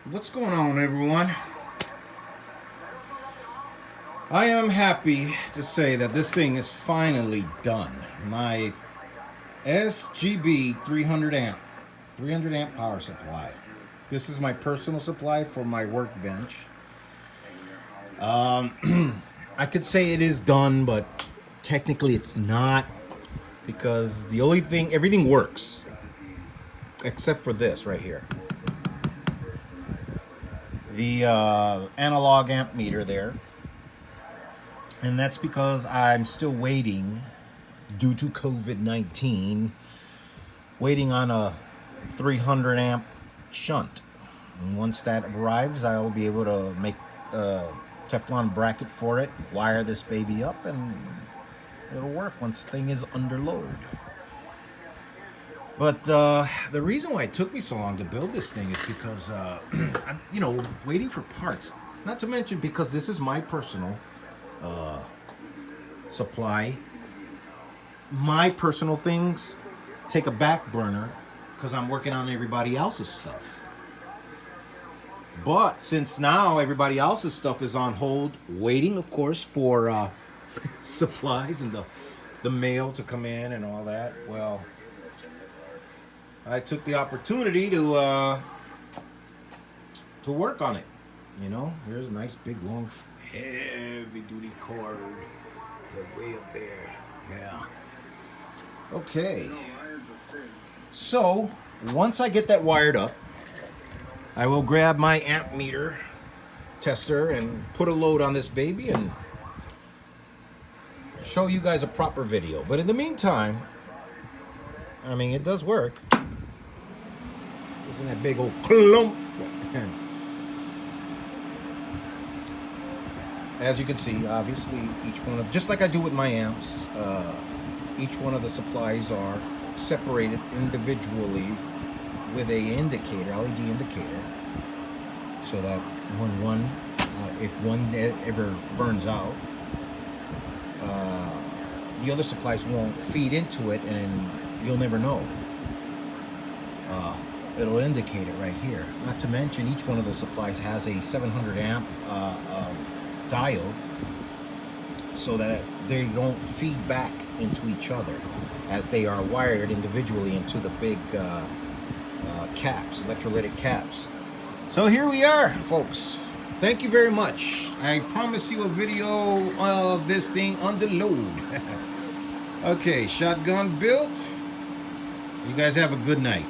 What's going on, everyone? I am happy to say that this thing is finally done. My SGB 300 amp power supply. This is my personal supply for my workbench. I could say it is done, but technically it's not, because the only thing, everything works except for this right here. The analog amp meter there. And that's because I'm still waiting, due to COVID-19, waiting on a 300 amp shunt. And once that arrives, I'll be able to make a Teflon bracket for it, wire this baby up, and it'll work once the thing is under load. But the reason why it took me so long to build this thing is because, I'm, waiting for parts. Not to mention because this is my personal supply. My personal things take a back burner because I'm working on everybody else's stuff. But since now everybody else's stuff is on hold, waiting, of course, for supplies and the mail to come in and all that, well, I took the opportunity to work on it. You know, here's a nice big long heavy duty cord, like way up there. Yeah. Okay. So once I get that wired up, I will grab my amp meter tester and put a load on this baby and show you guys a proper video. But in the meantime, I mean, it does work. Isn't that big old clump? As you can see, obviously, each one of, just like I do with my amps, each one of the supplies are separated individually with a indicator, LED indicator, so that when if one ever burns out, the other supplies won't feed into it, and you'll never know. It'll indicate it right here. Not to mention, each one of those supplies has a 700 amp diode, so that they don't feed back into each other, as they are wired individually into the big caps, electrolytic caps. So here we are, folks. Thank you very much. I promise you a video of this thing under load. Okay, shotgun built. You guys have a good night.